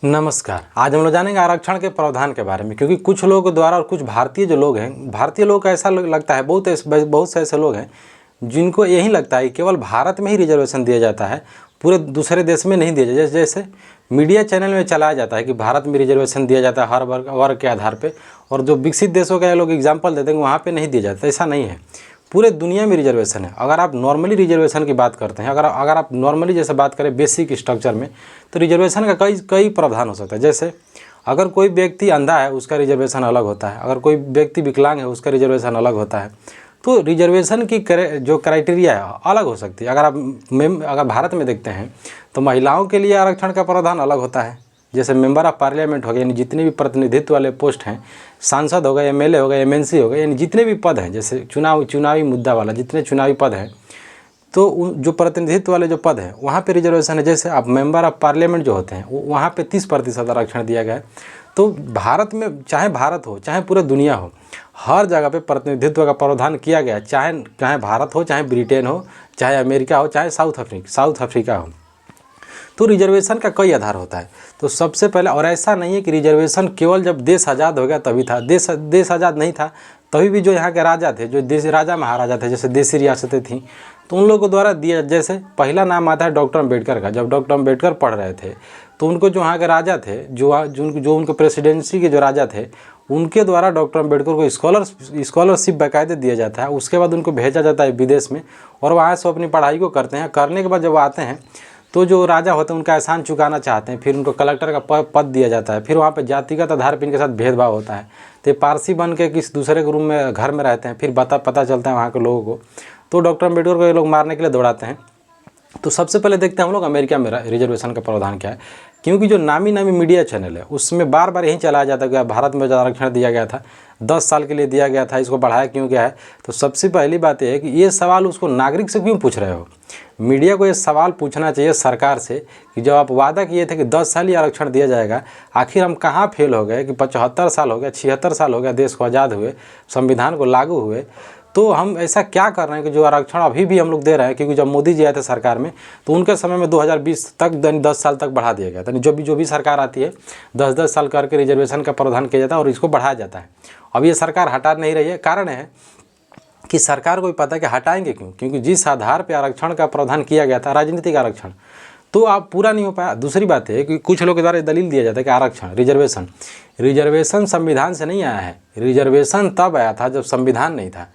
नमस्कार। आज हम लोग जानेंगे आरक्षण के प्रावधान के बारे में, क्योंकि कुछ लोगों के द्वारा और कुछ भारतीय जो लोग हैं, भारतीय लोग को ऐसा लगता है, बहुत से ऐसे लोग हैं जिनको यही लगता है कि केवल भारत में ही रिजर्वेशन दिया जाता है, पूरे दूसरे देश में नहीं दिया जाता। जैसे मीडिया चैनल में चलाया जाता है कि भारत में रिजर्वेशन दिया जाता है हर वर्ग के आधार पर, और जो विकसित देशों का लोग एग्जाम्पल देते हैं वहाँ पर नहीं दिया जाता। ऐसा नहीं है, पूरे दुनिया में रिजर्वेशन है। अगर आप नॉर्मली रिजर्वेशन की बात करते हैं, अगर आप नॉर्मली जैसे बात करें बेसिक स्ट्रक्चर में, तो रिजर्वेशन का कई प्रावधान हो सकता है। जैसे अगर कोई व्यक्ति अंधा है उसका रिजर्वेशन अलग होता है, अगर कोई व्यक्ति विकलांग है उसका रिजर्वेशन अलग होता है। तो रिजर्वेशन की जो क्राइटेरिया है अलग हो सकती है। अगर भारत में देखते हैं तो महिलाओं के लिए आरक्षण का प्रावधान अलग होता है। जैसे मेंबर ऑफ पार्लियामेंट हो गए, यानी जितने भी प्रतिनिधित्व वाले पोस्ट हैं, सांसद हो गए, एमएलए हो गए, एमएनसी हो गए, यानी जितने भी पद हैं, जैसे चुनावी मुद्दा वाला जितने चुनावी पद हैं, तो जो प्रतिनिधित्व वाले जो पद हैं वहाँ पे रिजर्वेशन है। जैसे अब मेंबर ऑफ पार्लियामेंट जो होते हैं वहाँ पे 30% आरक्षण दिया गया है। तो भारत में, चाहे भारत हो चाहे पूरे दुनिया हो, हर जगह पे प्रतिनिधित्व का प्रावधान किया गया है। चाहे भारत हो, चाहे ब्रिटेन हो, चाहे अमेरिका हो, चाहे साउथ अफ्रीका हो। तो रिजर्वेशन का कई आधार होता है। तो सबसे पहले, और ऐसा नहीं है कि रिजर्वेशन केवल जब देश आज़ाद हो गया तभी था। देश आज़ाद नहीं था तभी भी जो यहाँ के राजा थे, जो देश राजा महाराजा थे, जैसे देसी रियासतें थीं, तो उन लोगों को द्वारा दिया। जैसे पहला नाम आता है डॉक्टर अम्बेडकर का। जब डॉक्टर अम्बेडकर पढ़ रहे थे तो उनको जो वहाँ के राजा थे, जो उनको प्रेसिडेंसी के जो राजा थे, उनके द्वारा डॉक्टर अम्बेडकर को स्कॉलरशिप बाकायदे दिया जाता है। उसके बाद उनको भेजा जाता है विदेश में, और वहाँ से अपनी पढ़ाई को करते हैं। करने के बाद जब आते हैं तो जो राजा होते हैं उनका एहसान चुकाना चाहते हैं, फिर उनको कलेक्टर का पद दिया जाता है। फिर वहाँ पे जातिगत आधार पर इनके साथ भेदभाव होता है। तो पारसी बन के किसी दूसरे के रूम में घर में रहते हैं। फिर पता चलता है वहाँ के लोगों को, तो डॉक्टर अम्बेडकर को ये लोग मारने के लिए दौड़ाते हैं। तो सबसे पहले देखते हैं हम लोग अमेरिका में रिजर्वेशन का प्रावधान क्या है। क्योंकि जो नामी मीडिया चैनल है उसमें बार बार यही चलाया जाता है कि भारत में जो आरक्षण दिया गया था 10 साल के लिए दिया गया था, इसको बढ़ाया क्यों गया है। तो सबसे पहली बात यह है कि ये सवाल उसको नागरिक से क्यों पूछ रहे हो। मीडिया को ये सवाल पूछना चाहिए सरकार से कि जब आप वादा किए थे कि 10 साल ही आरक्षण दिया जाएगा, आखिर हम कहाँ फेल हो गए कि 75 साल हो गया, 76 साल हो गया देश को आज़ाद हुए, संविधान को लागू हुए, तो हम ऐसा क्या कर रहे हैं कि जो आरक्षण अभी भी हम लोग दे रहे हैं। क्योंकि जब मोदी जी आए थे सरकार में तो उनके समय में 2020 तक 10 साल तक बढ़ा दिया गया था। जो भी सरकार आती है 10-10 साल करके रिजर्वेशन का प्रावधान किया जाता है और इसको बढ़ाया जाता है। अब ये सरकार हटा नहीं रही है। कारण है कि सरकार को भी पता है कि हटाएंगे क्यों, क्योंकि जिस आधार पर आरक्षण का प्रावधान किया गया था, राजनीतिक आरक्षण, तो आप पूरा नहीं हो पाया। दूसरी बात है कि कुछ लोगों के द्वारा दलील दिया जाता है कि आरक्षण रिजर्वेशन संविधान से नहीं आया है। रिजर्वेशन तब आया था जब संविधान नहीं था।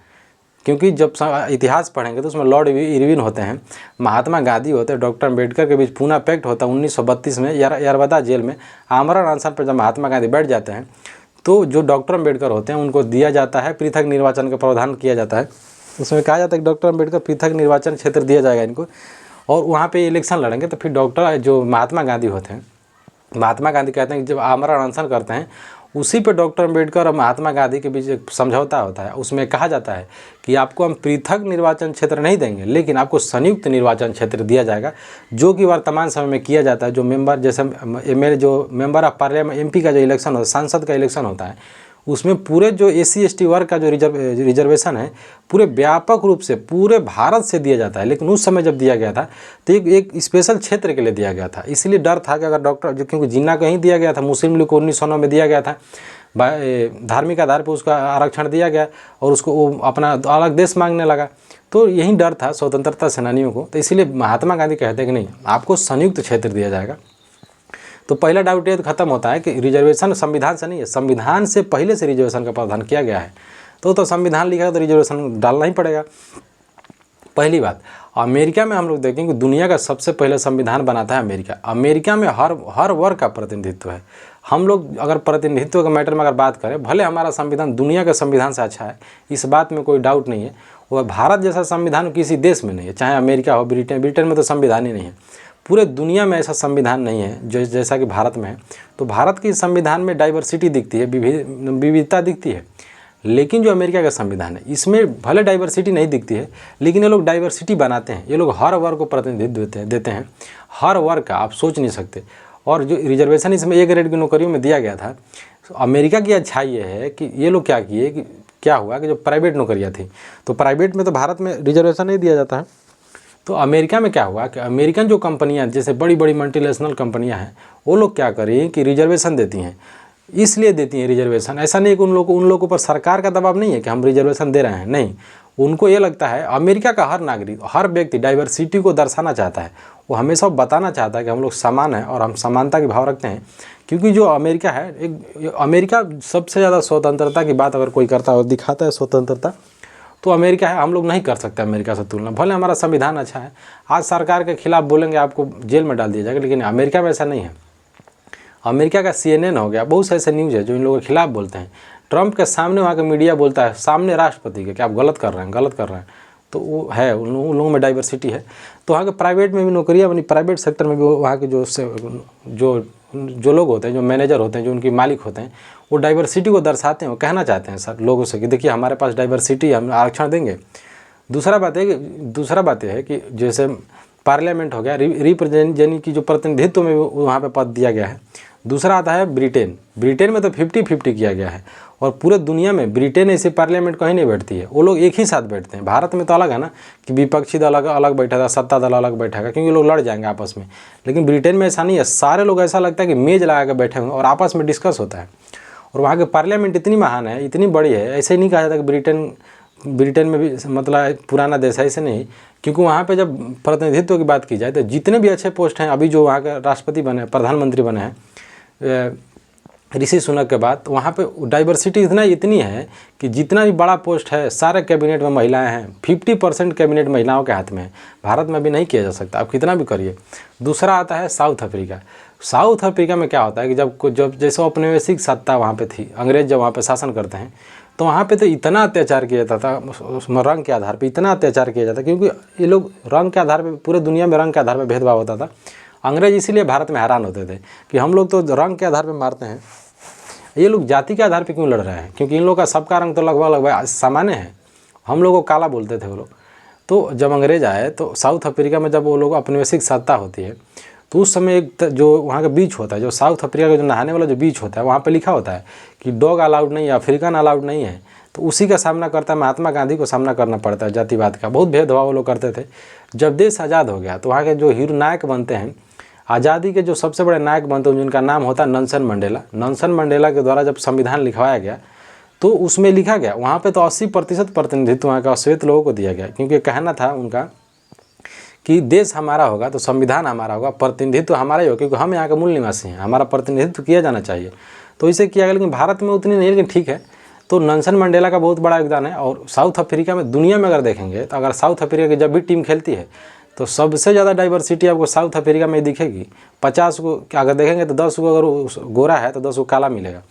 क्योंकि जब इतिहास पढ़ेंगे तो उसमें लॉर्ड इरविन होते हैं, महात्मा गांधी होते हैं, डॉक्टर अम्बेडकर के बीच पूना पैक्ट होता है 1932 में यरवदा जेल में आमरण अनशन पर जब महात्मा गांधी बैठ जाते हैं, तो जो डॉक्टर अम्बेडकर होते हैं उनको दिया जाता है पृथक निर्वाचन का प्रावधान किया जाता है। उसमें कहा जाता है कि डॉक्टर अम्बेडकर पृथक निर्वाचन क्षेत्र दिया जाएगा इनको, और वहाँ पे इलेक्शन लड़ेंगे। तो फिर जो महात्मा गांधी होते हैं, महात्मा गांधी कहते हैं कि जब आमरण अनशन करते हैं उसी पे डॉक्टर अम्बेडकर और महात्मा गांधी के बीच एक समझौता होता है। उसमें कहा जाता है कि आपको हम पृथक निर्वाचन क्षेत्र नहीं देंगे, लेकिन आपको संयुक्त निर्वाचन क्षेत्र दिया जाएगा, जो कि वर्तमान समय में किया जाता है। जो मेंबर, जैसे एमएलए, जो मेंबर ऑफ पार्लियामेंट एमपी का जो इलेक्शन होता है, सांसद का इलेक्शन होता है, उसमें पूरे जो SC/ST वर्ग का जो रिजर्वेशन है पूरे व्यापक रूप से पूरे भारत से दिया जाता है। लेकिन उस समय जब दिया गया था तो एक स्पेशल क्षेत्र के लिए दिया गया था। इसलिए डर था कि अगर क्योंकि जिन्ना को ही दिया गया था, मुस्लिम लीग को 1909 में दिया गया था, धार्मिक आधार पर उसका आरक्षण दिया गया और उसको वो अपना अलग देश मांगने लगा। तो यही डर था स्वतंत्रता सेनानियों को। तो इसीलिए महात्मा गांधी कहते हैं कि नहीं, आपको संयुक्त क्षेत्र दिया जाएगा। तो पहला डाउट ये खत्म होता है कि रिजर्वेशन संविधान से नहीं है, संविधान से पहले से रिजर्वेशन का प्रावधान किया गया है। तो संविधान लिखा है तो रिजर्वेशन डालना ही पड़ेगा। पहली बात, अमेरिका में हम लोग देखें कि दुनिया का सबसे पहले संविधान बनाता है अमेरिका। अमेरिका में हर वर्ग का प्रतिनिधित्व है। हम लोग अगर प्रतिनिधित्व के मैटर में अगर बात करें, भले हमारा संविधान दुनिया के संविधान से अच्छा है, इस बात में कोई डाउट नहीं है। वह भारत जैसा संविधान किसी देश में नहीं है, चाहे अमेरिका हो, ब्रिटेन में तो संविधान ही नहीं है। पूरे दुनिया में ऐसा संविधान नहीं है जैसा कि भारत में है। तो भारत के संविधान में डाइवर्सिटी दिखती है, विविधता दिखती है। लेकिन जो अमेरिका का संविधान है इसमें भले डाइवर्सिटी नहीं दिखती है, लेकिन ये लोग डाइवर्सिटी बनाते हैं। ये लोग हर वर्ग को प्रतिनिधित्व देते हैं, हर वर्ग का, आप सोच नहीं सकते। और जो रिजर्वेशन इसमें A ग्रेड की नौकरियों में दिया गया था, तो अमेरिका की अच्छाई ये है कि ये लोग क्या किए कि क्या हुआ कि जो प्राइवेट नौकरियाँ थी, तो प्राइवेट में तो भारत में रिजर्वेशन नहीं दिया जाता है। तो अमेरिका में क्या हुआ कि अमेरिकन जो कंपनियां जैसे बड़ी बड़ी मल्टीनेशनल कंपनियां हैं वो लोग क्या कर रही हैं कि रिजर्वेशन देती हैं। इसलिए देती हैं रिजर्वेशन, ऐसा नहीं कि उन लोगों पर सरकार का दबाव नहीं है कि हम रिजर्वेशन दे रहे हैं, नहीं। उनको ये लगता है, अमेरिका का हर नागरिक, हर व्यक्ति डाइवर्सिटी को दर्शाना चाहता है। वो हमेशा बताना चाहता है कि हम लोग समान हैं और हम समानता की भाव रखते हैं। क्योंकि जो अमेरिका है, अमेरिका सबसे ज़्यादा स्वतंत्रता की बात अगर कोई करता है और दिखाता है स्वतंत्रता, तो अमेरिका है। हम लोग नहीं कर सकते अमेरिका से तुलना। भले हमारा संविधान अच्छा है, आज सरकार के खिलाफ बोलेंगे आपको जेल में डाल दिया जाएगा, लेकिन अमेरिका में ऐसा नहीं है। अमेरिका का CNN हो गया, बहुत से ऐसे न्यूज़ है जो इन लोगों के खिलाफ बोलते हैं। ट्रंप के सामने वहाँ का मीडिया बोलता है, सामने राष्ट्रपति के, कि आप गलत कर रहे हैं, गलत कर रहे हैं। तो वो है, उन लोगों में डाइवर्सिटी है। तो वहाँ के प्राइवेट में भी नौकरियाँ बनी, प्राइवेट सेक्टर में भी वहाँ के जो लोग होते हैं, जो मैनेजर होते हैं, जो उनके मालिक होते हैं, वो डाइवर्सिटी को दर्शाते हैं। वो कहना चाहते हैं सर लोगों से कि देखिए हमारे पास डाइवर्सिटी, हम आरक्षण देंगे। दूसरा बात यह है कि जैसे पार्लियामेंट हो गया, रिप्रेजेंटेटिव की जो प्रतिनिधित्व में वहाँ पे पद दिया गया है। दूसरा आता है ब्रिटेन में तो 50-50 किया गया है। और पूरे दुनिया में ब्रिटेन ऐसे पार्लियामेंट कहीं नहीं बैठती है, वो लोग एक ही साथ बैठते हैं। भारत में तो अलग है ना कि विपक्षी दल अलग बैठेगा, सत्ता दल अलग बैठेगा, क्योंकि लोग लड़ जाएंगे आपस में। लेकिन ब्रिटेन में ऐसा नहीं है, सारे लोग ऐसा लगता है कि मेज लगा कर बैठे हुए और आपस में डिस्कस होता है। और वहाँ के पार्लियामेंट इतनी महान है, इतनी बड़ी है। ऐसे ही नहीं कहा जाता कि ब्रिटेन में भी मतलब पुराना देश है, ऐसे नहीं। क्योंकि वहाँ पे जब प्रतिनिधित्व की बात की जाए तो जितने भी अच्छे पोस्ट हैं, अभी जो वहाँ के राष्ट्रपति बने, प्रधानमंत्री बने हैं ऋषि सुनक के बाद, वहाँ पे डाइवर्सिटी इतनी है कि जितना भी बड़ा पोस्ट है सारे कैबिनेट में महिलाएं हैं। 50% कैबिनेट महिलाओं के हाथ में है। भारत में भी नहीं किया जा सकता, आप कितना भी करिए। दूसरा आता है साउथ अफ्रीका। साउथ अफ्रीका में क्या होता है कि जब जैसे औपनिवेशिक सत्ता वहाँ पे थी, अंग्रेज जब वहाँ पे शासन करते हैं, तो वहाँ पे तो इतना अत्याचार किया जाता था, उसमें रंग के आधार पे इतना अत्याचार किया जाता, क्योंकि ये लोग रंग के आधार पे, पूरे दुनिया में रंग के आधार पे भेदभाव होता था। अंग्रेज इसीलिए भारत में हैरान होते थे कि हम लोग तो रंग के आधार पे मारते हैं, ये लोग जाति के आधार पे क्यों लड़ रहे हैं? क्योंकि इन लोगों का सबका रंग तो लगभग सामान्य है। हम लोग को काला बोलते थे वो लोग। तो जब अंग्रेज आए तो साउथ अफ्रीका में जब वो लोग औपनिवेशिक सत्ता होती है, तो उस समय एक जो वहाँ का बीच होता है, जो साउथ अफ्रीका का जो नहाने वाला जो बीच होता है, वहाँ पे लिखा होता है कि डॉग अलाउड नहीं है, अफ्रीकन अलाउड नहीं है। तो उसी का सामना करता है, महात्मा गांधी को सामना करना पड़ता है जातिवाद का। बहुत भेदभाव वो लोग करते थे। जब देश आज़ाद हो गया तो वहाँ के जो हीरो नायक बनते हैं, आज़ादी के जो सबसे बड़े नायक बनते हैं, जिनका नाम होता है नेल्सन मंडेला। नेल्सन मंडेला के द्वारा जब संविधान लिखवाया गया तो उसमें लिखा गया, वहाँ पे तो 80% प्रतिनिधित्व वहाँ का श्वेत लोगों को दिया गया, क्योंकि कहना था उनका कि देश हमारा होगा तो संविधान हमारा होगा, प्रतिनिधित्व हमारा ही होगा, क्योंकि हम यहाँ के मूल निवासी हैं, हमारा प्रतिनिधित्व किया जाना चाहिए। तो इसे किया गया, लेकिन भारत में उतनी नहीं, लेकिन ठीक है। तो नेल्सन मंडेला का बहुत बड़ा योगदान है। और साउथ अफ्रीका में, दुनिया में अगर देखेंगे तो अगर साउथ अफ्रीका की जब भी टीम खेलती है तो सबसे ज़्यादा डाइवर्सिटी आपको साउथ अफ्रीका में दिखेगी। 50 को अगर देखेंगे तो 10 को अगर गोरा है तो 10 को काला मिलेगा।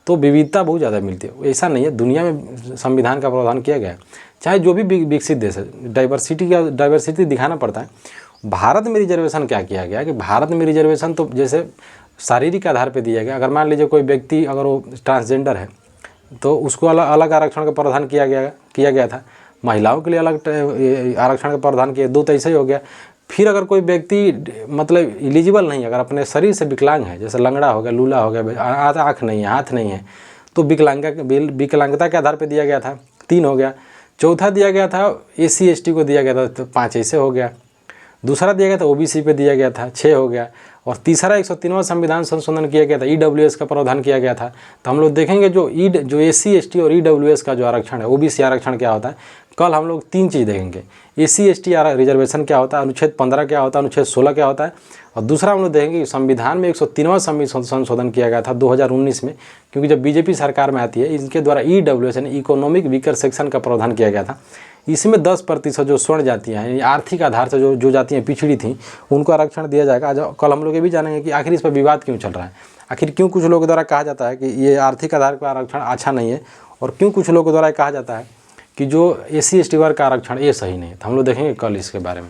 तो विविधता बहुत ज़्यादा मिलती है। ऐसा नहीं है, दुनिया में संविधान का प्रावधान किया गया है, चाहे जो भी विकसित देश है, डाइवर्सिटी दिखाना पड़ता है। भारत में रिजर्वेशन क्या किया गया कि भारत में रिजर्वेशन तो जैसे शारीरिक आधार पर दिया गया। अगर मान लीजिए कोई व्यक्ति अगर वो ट्रांसजेंडर है तो उसको अलग आरक्षण का प्रावधान किया गया था। महिलाओं के लिए अलग आरक्षण का प्रावधान किया, 2 तो ऐसे ही हो गया। फिर अगर कोई व्यक्ति मतलब एलिजिबल नहीं है, अगर अपने शरीर से विकलांग है, जैसे लंगड़ा हो गया, लूला हो गया, आँख नहीं है, हाथ नहीं है, तो विकलांगता के आधार पर दिया गया था, 3 हो गया। चौथा दिया गया था SC ST को दिया गया था, तो 5 ऐसे हो गया। दूसरा दिया गया था OBC पे दिया गया था, 6 हो गया। और तीसरा 103वां संविधान संशोधन किया गया था, EWS का प्रावधान किया गया था। तो हम लोग देखेंगे जो SC ST और EWS का जो आरक्षण है, OBC आरक्षण क्या होता है, कल हम लोग 3 चीज़ देखेंगे। SC ST रिजर्वेशन क्या होता है, अनुच्छेद 15 क्या होता है, अनुच्छेद 16 क्या होता है। और दूसरा हम लोग देखेंगे कि संविधान में 103वां संशोधन किया गया था 2019 में, क्योंकि जब BJP सरकार में आती है, इनके द्वारा EWS यानी इकोनॉमिक वीकर सेक्शन का प्रावधान किया गया था। इसमें 10% जो स्वर्ण जातियाँ हैं, आर्थिक आधार से जो जातियाँ पिछड़ी थीं, उनको आरक्षण दिया जाएगा। आज कल हम लोग ये भी जानेंगे कि आखिर इस पर विवाद क्यों चल रहा है, आखिर क्यों कुछ लोगों द्वारा कहा जाता है कि ये आर्थिक आधार पर आरक्षण अच्छा नहीं है, और क्यों कुछ लोगों द्वारा कहा जाता है कि जो SC ST वर्ग का आरक्षण ये सही नहीं है। तो हम लोग देखेंगे कल इसके बारे में।